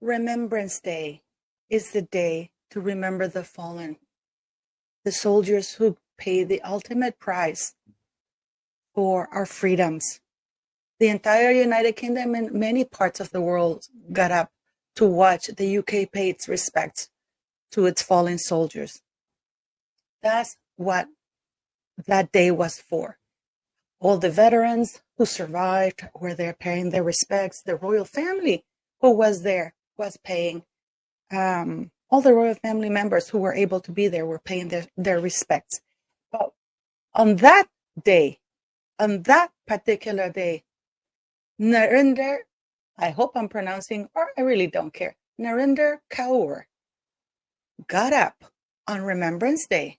Remembrance Day is the day to remember the fallen, the soldiers who paid the ultimate price for our freedoms. The entire United Kingdom and many parts of the world got up to watch the UK pay its respects to its fallen soldiers. That's what that day was for. All the veterans who survived were there paying their respects. The royal family who was there was paying. All the royal family members who were able to be there were paying their respects. But on that day, on that particular day, Narinder, I hope I'm pronouncing, or I really don't care, Narinder Kaur got up on Remembrance Day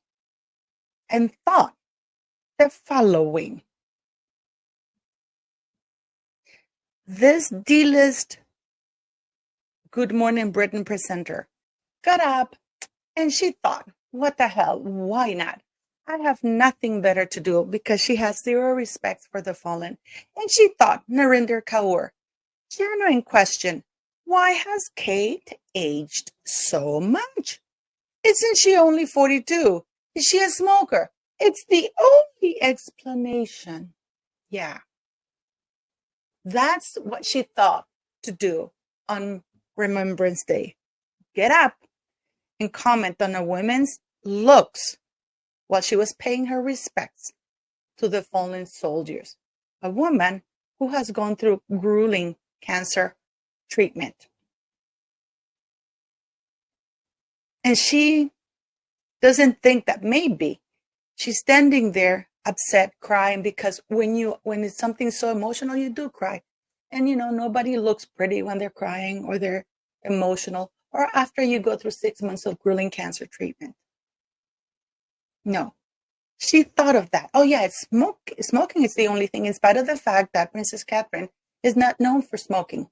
and thought the following. This D-list Good Morning Britain presenter got up and she thought, what the hell, why not? I have nothing better to do, because she has zero respect for the fallen. And she thought, Narinder Kaur, genuine question, why has Kate aged so much? Isn't she only 42? Is she a smoker? It's the only explanation. Yeah. That's what she thought to do on Remembrance Day. Get up and comment on a woman's looks while she was paying her respects to the fallen soldiers. A woman who has gone through grueling cancer treatment. And she doesn't think that maybe she's standing there upset, crying, because when it's something so emotional, you do cry. And nobody looks pretty when they're crying or they're emotional, or after you go through 6 months of grueling cancer treatment. No. She thought of that. Oh yeah, smoking is the only thing, in spite of the fact that Princess Catherine is not known for smoking.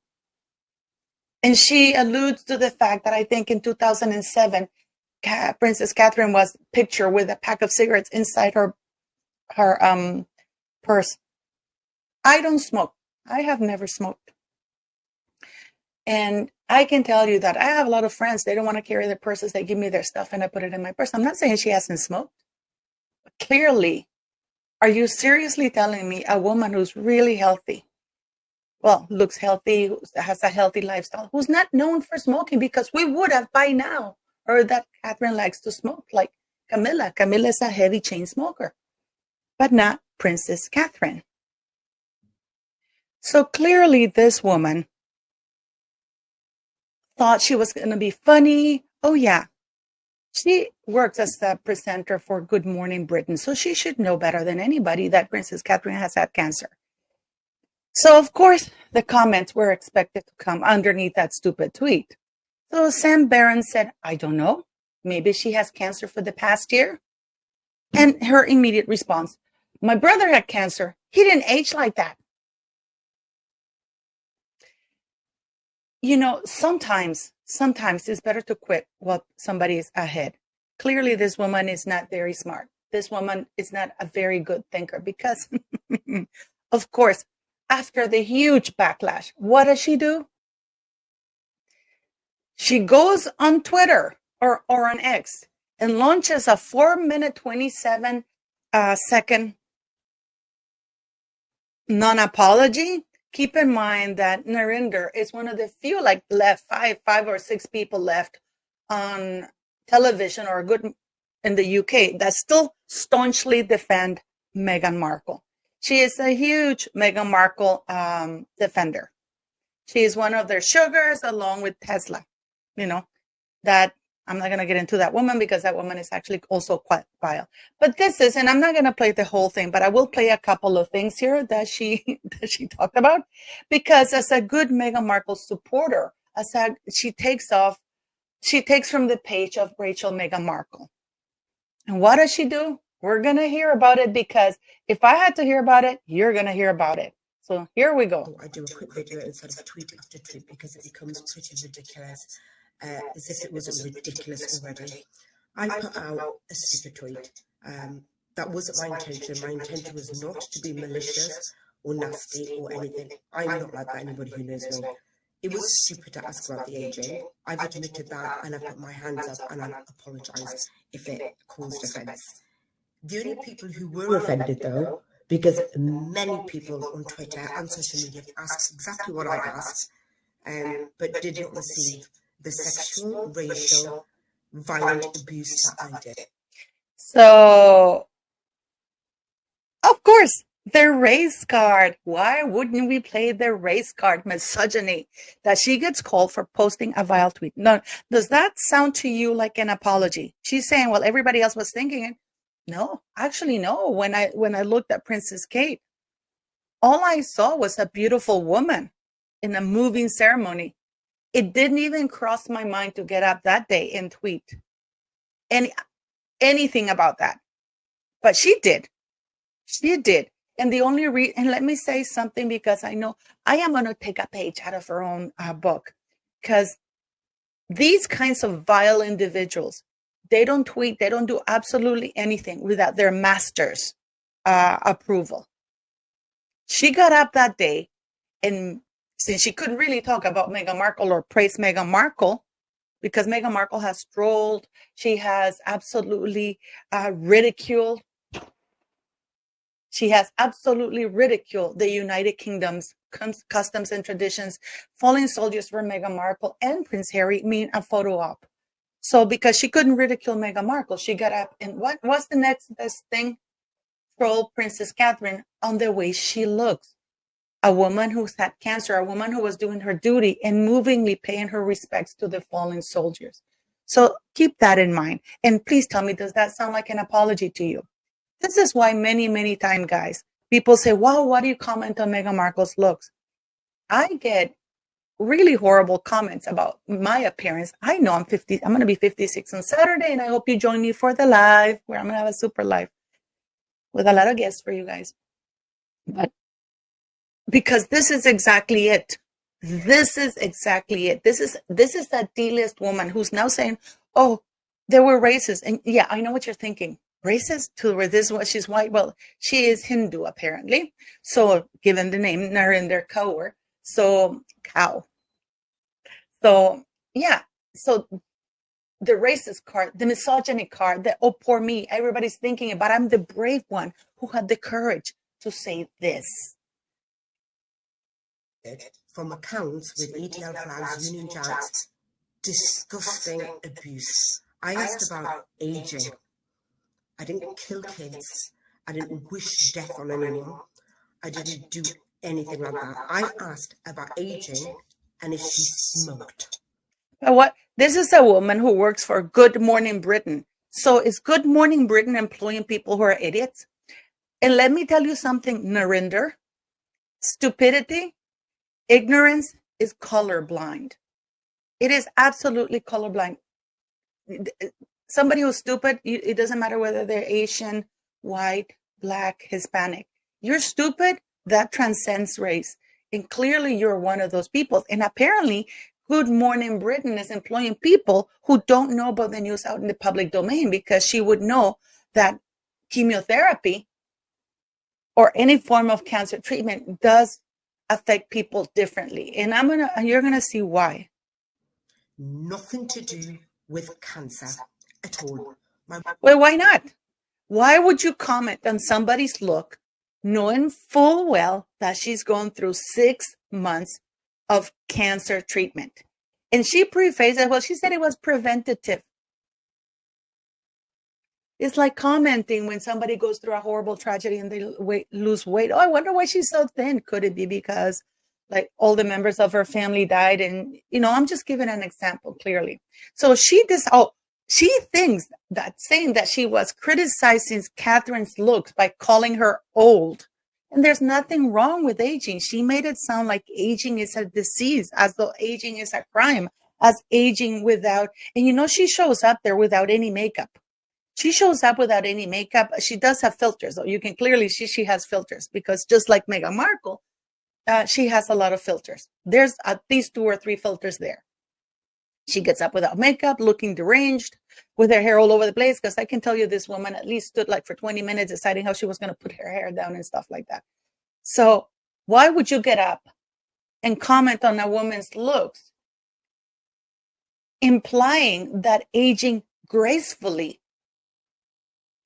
And she alludes to the fact that I think in 2007, Princess Catherine was pictured with a pack of cigarettes inside her purse. I don't smoke. I have never smoked. And I can tell you that I have a lot of friends. They don't want to carry their purses. They give me their stuff and I put it in my purse. I'm not saying she hasn't smoked. But clearly, are you seriously telling me a woman who's really healthy, well, looks healthy, has a healthy lifestyle, who's not known for smoking, because we would have by now heard that Catherine likes to smoke, like Camilla. Camilla is a heavy chain smoker, but not Princess Catherine. So clearly this woman thought she was going to be funny. Oh yeah, she works as a presenter for Good Morning Britain, so she should know better than anybody that Princess Catherine has had cancer. So of course the comments were expected to come underneath that stupid tweet. So Sam Barron said, I don't know, maybe she has cancer for the past year. And her immediate response, my brother had cancer. He didn't age like that. Sometimes it's better to quit while somebody is ahead. Clearly, this woman is not very smart. This woman is not a very good thinker, because, of course, after the huge backlash, what does she do? She goes on Twitter or on X and launches a 4-minute, 27-second non-apology. Keep in mind that Narinder is one of the few, left five or six people left on television or good in the UK that still staunchly defend Meghan Markle. She is a huge Meghan Markle defender. She is one of their sugars, along with Tesla. That I'm not going to get into that woman, because that woman is actually also quite vile. But this is, and I'm not going to play the whole thing, but I will play a couple of things here that she talked about, because as a good Meghan Markle supporter, she takes from the page of Rachel Meghan Markle. And what does she do? We're going to hear about it, because if I had to hear about it, you're going to hear about it. So here we go. I do a quick video instead of tweet after tweet, because it becomes pretty ridiculous. As if it wasn't ridiculous already. I put out a stupid tweet. That wasn't my intention. My intention was not to be malicious or nasty or anything. I'm not like that, anybody who knows me. It was stupid to ask about the aging. I've admitted that, and I've put my hands up and I'll apologise if it caused offence. The only people who were offended, though, because many people on Twitter and social media have asked exactly what I've asked, but did not receive the sexual, racial, violent abuse that I did. So, of course, the race card. Why wouldn't we play the race card? Misogyny. That she gets called for posting a vile tweet. No, does that sound to you like an apology? She's saying, well, everybody else was thinking it. No, actually, no. When I looked at Princess Kate, all I saw was a beautiful woman in a moving ceremony. It didn't even cross my mind to get up that day and tweet anything about that. But she did. She did. And the only and let me say something, because I know I am going to take a page out of her own book, because these kinds of vile individuals, they don't tweet, they don't do absolutely anything without their master's approval. She got up that day, and since she couldn't really talk about Meghan Markle or praise Meghan Markle, because Meghan Markle has trolled, she has absolutely ridiculed. She has absolutely ridiculed the United Kingdom's customs and traditions. Falling soldiers for Meghan Markle and Prince Harry mean a photo op. So because she couldn't ridicule Meghan Markle, she got up and what's the next best thing? Troll Princess Catherine on the way she looks. A woman who's had cancer, a woman who was doing her duty and movingly paying her respects to the fallen soldiers. So keep that in mind. And please tell me, does that sound like an apology to you? This is why many times, guys, people say, wow, why do you comment on Meghan Markle's looks? I get really horrible comments about my appearance. I know I'm going to be 56 on Saturday, and I hope you join me for the live, where I'm going to have a super live with a lot of guests for you guys. But because this is exactly it. This is exactly it. This is that D-list woman who's now saying, oh, there were racists. And yeah, I know what you're thinking. Racist to where this was, she's white. Well, she is Hindu, apparently. So given the name Narinder Kaur. So cow. So yeah. So the racist card, the misogyny card, the oh poor me, everybody's thinking about. I'm the brave one who had the courage to say this. From accounts with ETL flags, Union Jacks, disgusting abuse. I asked about aging. I didn't kill kids. I didn't wish death on anyone. I didn't do anything like that. I asked about aging and if she smoked. But what? This is a woman who works for Good Morning Britain. So is Good Morning Britain employing people who are idiots? And let me tell you something, Narinder. Stupidity, ignorance is colorblind. It is absolutely colorblind. Somebody who's stupid, it doesn't matter whether they're Asian, white, black, Hispanic. You're stupid, that transcends race. And clearly you're one of those people. And apparently Good Morning Britain is employing people who don't know about the news out in the public domain, because she would know that chemotherapy or any form of cancer treatment does affect people differently. And you're gonna see why. Nothing to do with cancer at all. Well, why not? Why would you comment on somebody's look knowing full well that she's going through 6 months of cancer treatment? And she prefaced it, well, she said it was preventative. It's like commenting when somebody goes through a horrible tragedy and they lose weight. Oh, I wonder why she's so thin. Could it be because like all the members of her family died? And, I'm just giving an example clearly. So she thinks that saying that she was criticizing Catherine's looks by calling her old. And there's nothing wrong with aging. She made it sound like aging is a disease, as though aging is a crime, as aging without, and she shows up there without any makeup. She shows up without any makeup. She does have filters, though. You can clearly see she has filters, because just like Meghan Markle, she has a lot of filters. There's at least 2 or 3 filters there. She gets up without makeup, looking deranged, with her hair all over the place, because I can tell you this woman at least stood like for 20 minutes deciding how she was going to put her hair down and stuff like that. So why would you get up and comment on a woman's looks, implying that aging gracefully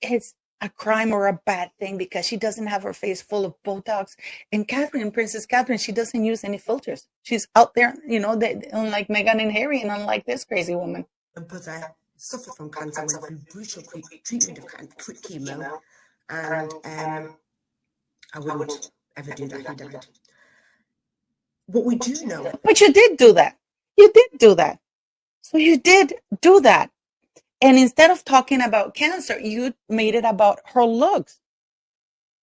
is a crime or a bad thing because she doesn't have her face full of Botox. And Princess Catherine, she doesn't use any filters. She's out there, unlike Meghan and Harry, and unlike this crazy woman. But I suffered from cancer, went through brutal treatment of chemo, and I wouldn't ever do that. He died. What we do know... But you did do that. You did do that. So you did do that. And instead of talking about cancer, you made it about her looks,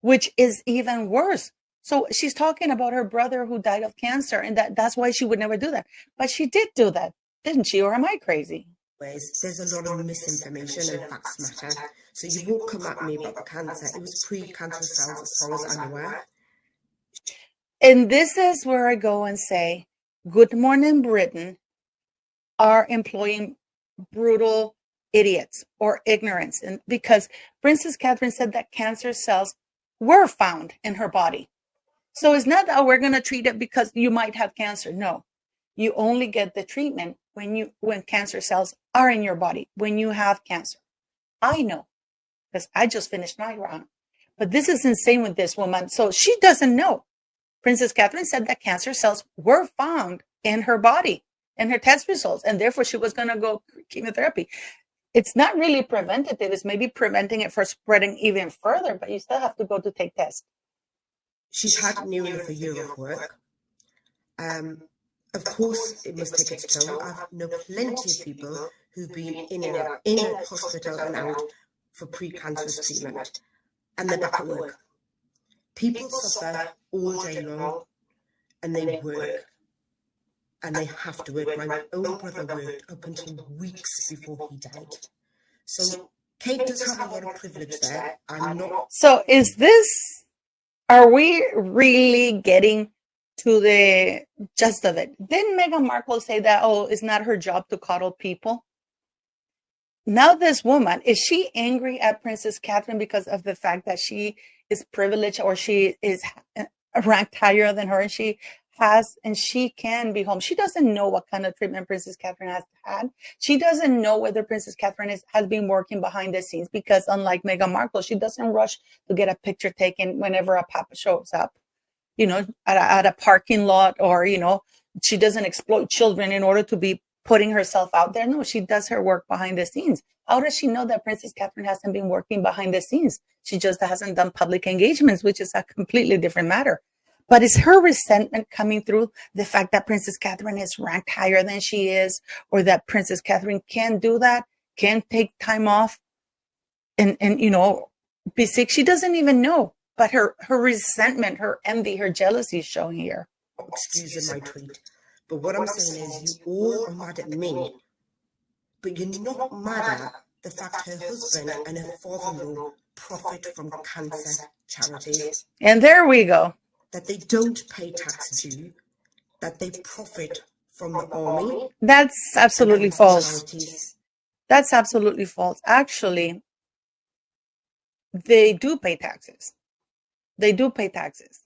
which is even worse. So she's talking about her brother who died of cancer, and that's why she would never do that. But she did do that, didn't she? Or am I crazy? There's a lot of misinformation and facts matter. So you won't come at me about the cancer. It was pre-cancerous cells as far as I'm aware. And this is where I go and say, Good Morning Britain are employing brutal idiots or ignorance. And because Princess Catherine said that cancer cells were found in her body. So it's not that we're going to treat it because you might have cancer. No, you only get the treatment when cancer cells are in your body, when you have cancer. I know, because I just finished my round. But this is insane with this woman. So she doesn't know. Princess Catherine said that cancer cells were found in her body, in her test results, and therefore she was going to go chemotherapy. It's not really preventative. It's maybe preventing it from spreading even further, but you still have to go to take tests. She's had nearly a year of work. Of course, it must take its toll. I know plenty of people who've been in a hospital and out for pre-cancerous treatment, and they're back at work. People suffer all day long, and they work. And they have to work. My own brother worked up until weeks before he died. So Kate does have a lot of privilege there. I'm not... So are we really getting to the gist of it? Didn't Meghan Markle say that, it's not her job to coddle people? Now this woman, is she angry at Princess Catherine because of the fact that she is privileged or she is ranked higher than her, and she can be home? She doesn't know what kind of treatment Princess Catherine has had. She doesn't know whether Princess Catherine has been working behind the scenes, because unlike Meghan Markle, she doesn't rush to get a picture taken whenever a papa shows up, at a parking lot, or, she doesn't exploit children in order to be putting herself out there. No, she does her work behind the scenes. How does she know that Princess Catherine hasn't been working behind the scenes? She just hasn't done public engagements, which is a completely different matter. But is her resentment coming through the fact that Princess Catherine is ranked higher than she is, or that Princess Catherine can do that, can take time off and be sick? She doesn't even know. But her resentment, her envy, her jealousy is showing here. Excuse my tweet. But what I'm saying is, you all are mad at me, but you're not mad at the fact her husband and her father-in-law profit from cancer charities. And there we go. That they don't pay tax due, that they profit from the army. That's absolutely false. That's absolutely false. Actually, they do pay taxes. They do pay taxes.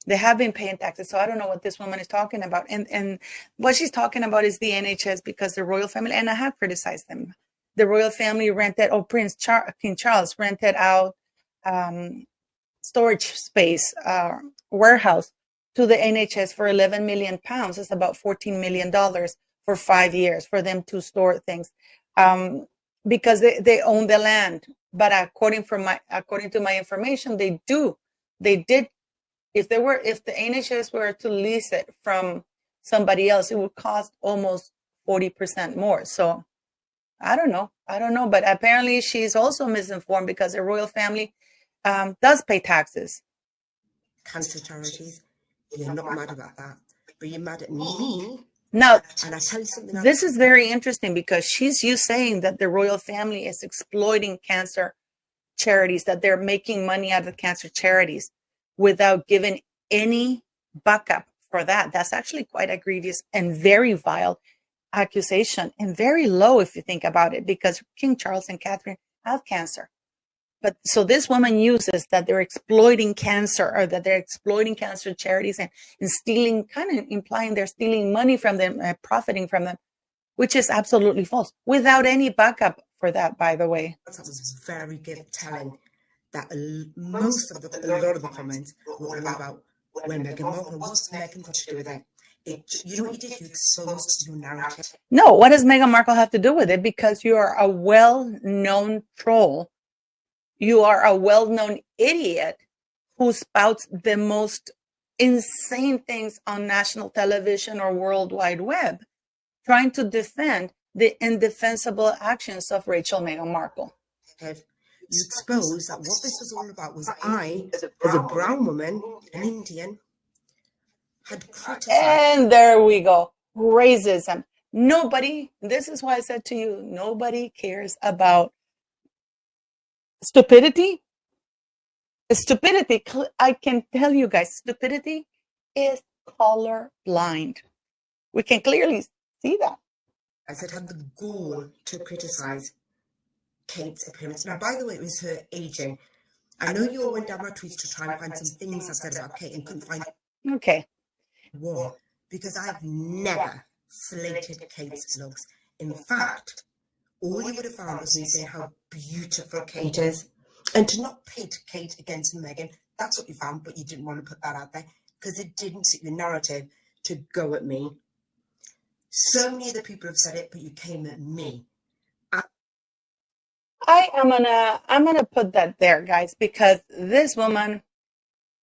They have been paying taxes. So I don't know what this woman is talking about. And what she's talking about is the NHS, because the royal family, and I have criticized them, the royal family rented, King Charles rented out storage space, warehouse to the NHS for 11 million pounds. It's about $14 million for 5 years for them to store things, because they own the land. But according to my information, they did. If the NHS were to lease it from somebody else, it would cost almost 40% more. So I don't know. But apparently she's also misinformed, because the royal family does pay taxes. Cancer charities, you're not mad about that, but you're mad at me. Now, and I tell you something. This is very interesting, because you saying that the royal family is exploiting cancer charities, that they're making money out of cancer charities without giving any backup for that. That's actually quite a grievous and very vile accusation, and very low if you think about it, because King Charles and Catherine have cancer. But so this woman uses that they're exploiting cancer, or that they're exploiting cancer charities, and stealing, kind of implying they're stealing money from them, profiting from them, which is absolutely false, without any backup for that, by the way. That was very telling, that a lot of the comments were all about when Meghan Markle, what's Meghan got to do with it? You know what you did? You exposed your narrative. No, what does Meghan Markle have to do with it? Because you are a well-known troll. You are a well-known idiot who spouts the most insane things on national television or World Wide Web, trying to defend the indefensible actions of Rachel Meghan Markle. You exposed that what this was all about was I, as a brown woman, an Indian, had criticized. And there we go. Racism. Nobody, this is why I said to you, nobody cares about stupidity. Stupidity, I can tell you guys, stupidity is color blind. We can clearly see that. I said, had the gall to criticize Kate's appearance. Now, by the way, it was her aging. I know you all went down my tweets to try and find some things I said about Kate and couldn't find okay. One, because I've never slated Kate's looks. In fact, all you would have found was me saying how beautiful Kate is. And to not pit Kate against Meghan, that's what you found, but you didn't want to put that out there because it didn't suit your narrative to go at me. So many other people have said it, but you came at me. I'm gonna put that there, guys, because this woman,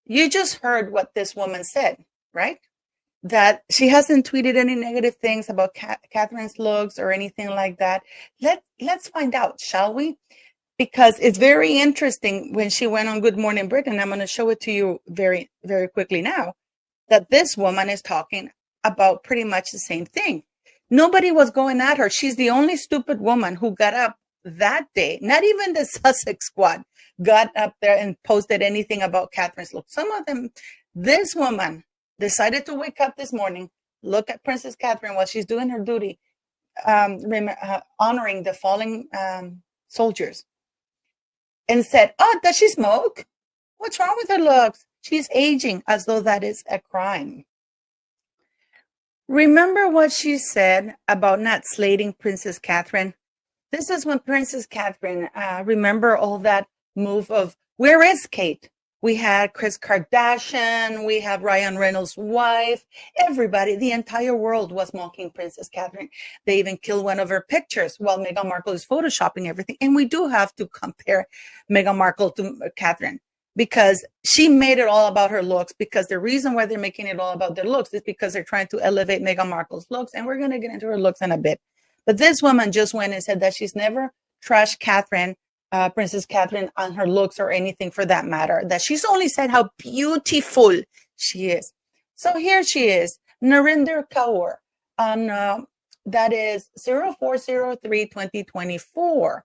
you just heard what this woman said, right? That she hasn't tweeted any negative things about Catherine's looks or anything like that. Let's find out, shall we? Because it's very interesting when she went on Good Morning Britain. I'm going to show it to you very, very quickly now, that this woman is talking about pretty much the same thing. Nobody was going at her. She's the only stupid woman who got up that day. Not even the Sussex squad got up there and posted anything about Catherine's look. Some of them, this woman decided to wake up this morning, look at Princess Catherine while she's doing her duty, honoring the fallen soldiers, and said, oh, does she smoke? What's wrong with her looks? She's aging, as though that is a crime. Remember what she said about not slating Princess Catherine? This is when Princess Catherine, remember all that move of, where is Kate? We had Kris Kardashian, we have Ryan Reynolds' wife, everybody, the entire world was mocking Princess Catherine. They even killed one of her pictures while Meghan Markle is photoshopping everything. And we do have to compare Meghan Markle to Catherine, because she made it all about her looks, because the reason why they're making it all about their looks is because they're trying to elevate Meghan Markle's looks. And we're going to get into her looks in a bit. But this woman just went and said that she's never trashed Catherine, Princess Catherine, on her looks or anything for that matter, that she's only said how beautiful she is. So here she is, Narinder Kaur, on that is 04/03/2024.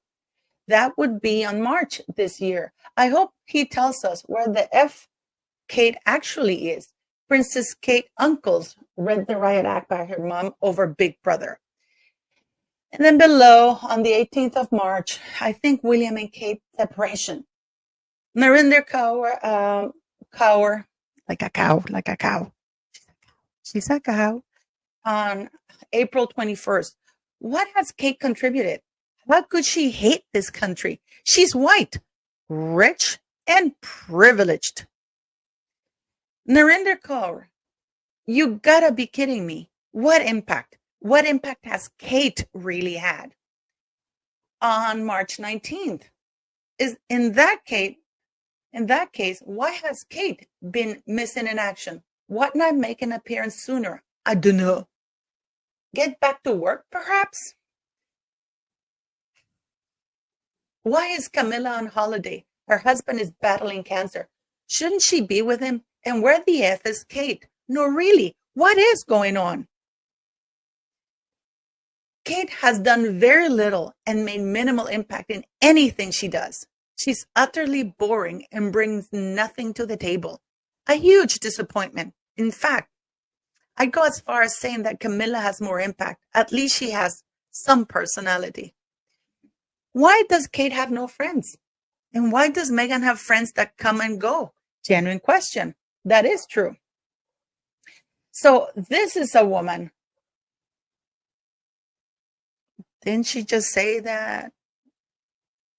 That would be on March this year. I hope he tells us where the F Kate actually is. Princess Kate uncles read the riot act by her mom over Big Brother. And then below, on the 18th of March, I think William and Kate separation. Narinder Kaur, like a cow. She's a cow. On April 21st. What has Kate contributed? How could she hate this country? She's white, rich, and privileged. Narinder Kaur, you gotta be kidding me. What impact? What impact has Kate really had? On March 19th, is in that case, why has Kate been missing in action? Why not make an appearance sooner? I don't know. Get back to work, perhaps? Why is Camilla on holiday? Her husband is battling cancer. Shouldn't she be with him? And where the F is Kate? No, really, what is going on? Kate has done very little and made minimal impact in anything she does. She's utterly boring and brings nothing to the table. A huge disappointment. In fact, I'd go as far as saying that Camilla has more impact. At least she has some personality. Why does Kate have no friends? And why does Meghan have friends that come and go? Genuine question. That is true. So this is a woman. Didn't she just say that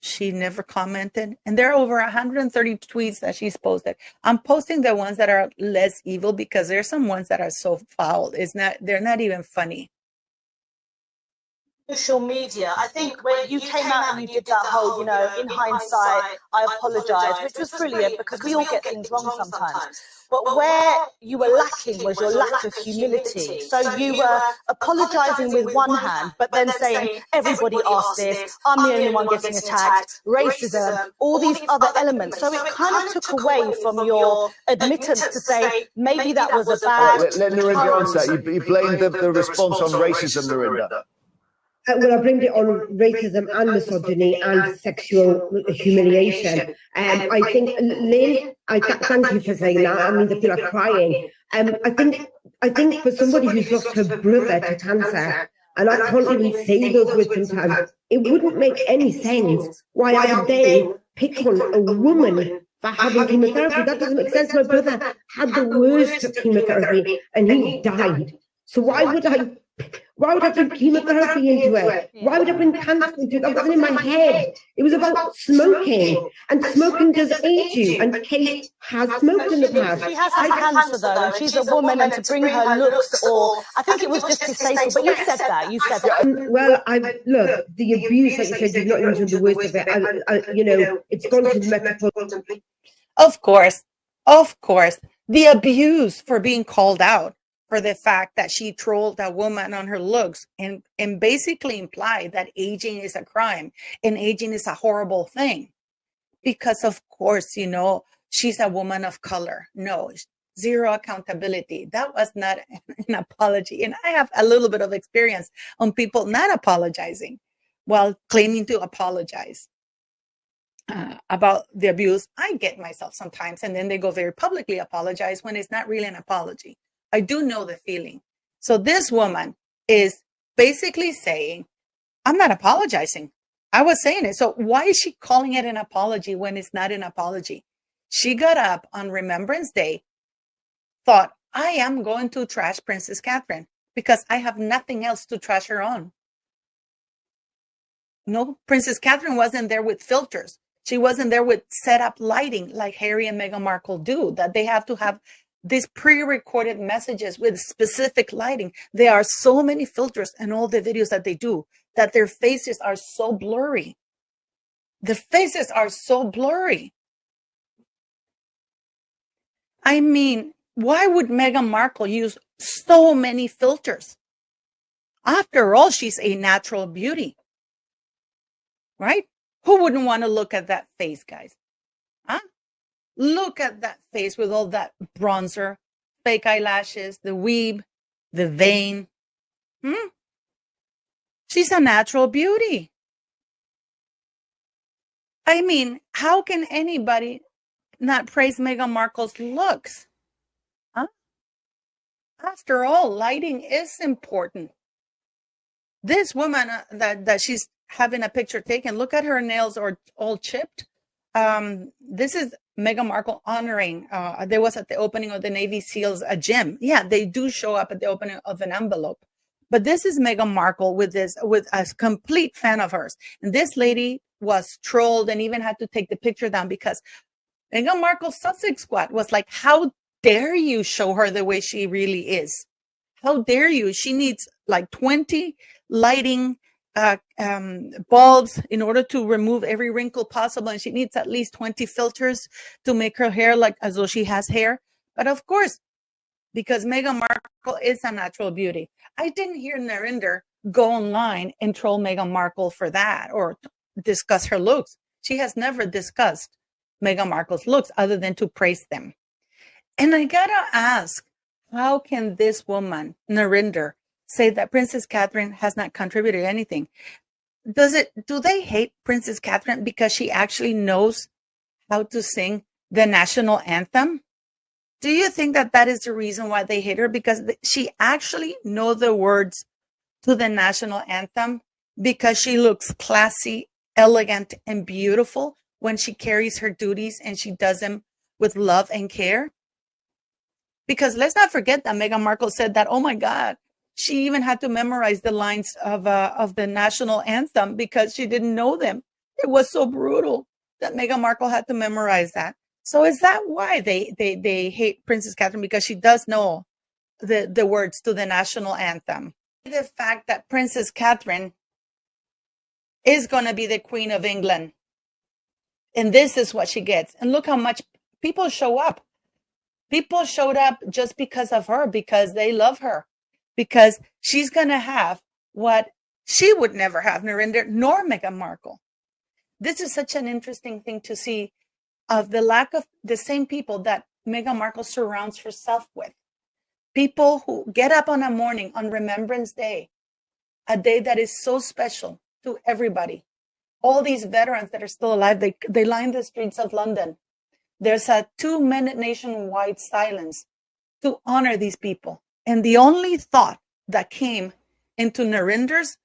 she never commented? And there are over 130 tweets that she's posted. I'm posting the ones that are less evil because there's some ones that are so foul. They're not even funny. Social media. I think when you came out and you did that whole, in hindsight, I apologise, which was brilliant because we all get things wrong sometimes. But where you were lacking was your lack of humility. So you were apologising with one hand, but then saying, everybody asked this, I'm the only one getting attacked, racism, all these other elements. So it kind of took away from your admittance to say, maybe that was a bad... Let Narinder answer. You blamed the response on racism, Narinder. Well, I blamed it on racism and misogyny and sexual humiliation. I think, Lynn, thank you for saying that. I mean, I feel like crying. I think for somebody who's lost her brother to cancer, and I can't even say those words sometimes, it wouldn't make any sense why I would then pick on a woman for having chemotherapy. That doesn't make sense. My brother had the worst of chemotherapy and he died. So why would I bring chemotherapy into it? Why would I bring cancer into it? That wasn't in my head. It was about smoking. And smoking does age you. And Kate has smoked in the past. She has had cancer, though, and she's a woman, and to bring her looks, or I think it was just distasteful, but you said that. Well, look, the abuse, like you said, you've not mentioned the worst of it. It's gone to the Metropolitan. Of course. The abuse for being called out for the fact that she trolled a woman on her looks and basically implied that aging is a crime and aging is a horrible thing. Because of course, she's a woman of color. No, zero accountability. That was not an apology. And I have a little bit of experience on people not apologizing while claiming to apologize about the abuse. I get myself sometimes, and then they go very publicly apologize when it's not really an apology. I do know the feeling. So this woman is basically saying, I'm not apologizing. I was saying it. So why is she calling it an apology when it's not an apology? She got up on Remembrance Day, thought, I am going to trash Princess Catherine because I have nothing else to trash her on. No, Princess Catherine wasn't there with filters. She wasn't there with set up lighting like Harry and Meghan Markle do, that they have to have these pre-recorded messages with specific lighting. There are so many filters in all the videos that they do that their faces are so blurry. The faces are so blurry. I mean, why would Meghan Markle use so many filters? After all, she's a natural beauty, right? Who wouldn't want to look at that face, guys? Huh? Look at that face with all that bronzer, fake eyelashes, the weave, the vein. She's a natural beauty. I mean, how can anybody not praise Meghan Markle's looks? Huh? After all, lighting is important. This woman that she's having a picture taken, look at her nails are all chipped. This is Meghan Markle honoring, there was at the opening of the Navy SEALs a gym. Yeah, they do show up at the opening of an envelope. But this is Meghan Markle with a complete fan of hers. And this lady was trolled and even had to take the picture down because Meghan Markle's Sussex squad was like, how dare you show her the way she really is? How dare you? She needs like 20 lighting bulbs in order to remove every wrinkle possible, and she needs at least 20 filters to make her hair like as though she has hair. But of course, because Meghan Markle is a natural beauty, I didn't hear Narinder go online and troll Meghan Markle for that or discuss her looks. She has never discussed Meghan Markle's looks other than to praise them. And I gotta ask, how can this woman, Narinder, say that Princess Catherine has not contributed anything? Do they hate Princess Catherine because she actually knows how to sing the national anthem? Do you think that that is the reason why they hate her? Because she actually knows the words to the national anthem because she looks classy, elegant, and beautiful when she carries her duties and she does them with love and care? Because let's not forget that Meghan Markle said that, oh my God, she even had to memorize the lines of the national anthem because she didn't know them. It was so brutal that Meghan Markle had to memorize that. So is that why they hate Princess Catherine? Because she does know the words to the national anthem. The fact that Princess Catherine is going to be the Queen of England. And this is what she gets. And look how much people show up. People showed up just because of her, because they love her, because she's going to have what she would never have, Narinder nor Meghan Markle. This is such an interesting thing to see, of the lack of the same people that Meghan Markle surrounds herself with. People who get up on a morning on Remembrance Day, a day that is so special to everybody. All these veterans that are still alive, they line the streets of London. There's a 2-minute nationwide silence to honor these people. And the only thought that came into Narinder's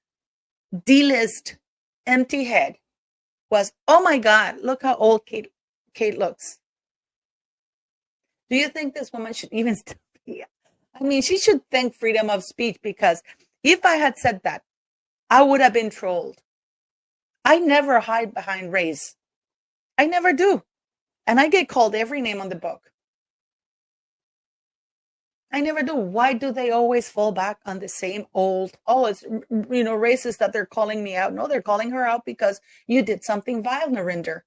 D-list empty head was, oh my God, look how old Kate looks. Do you think this woman should even still be? I mean, she should thank freedom of speech, because if I had said that, I would have been trolled. I never hide behind race. I never do. And I get called every name on the book. I never do. Why do they always fall back on the same old, oh, it's, racist that they're calling me out? No, they're calling her out because you did something vile, Narinder.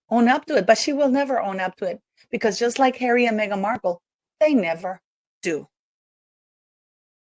Own up to it. But she will never own up to it, because just like Harry and Meghan Markle, they never do.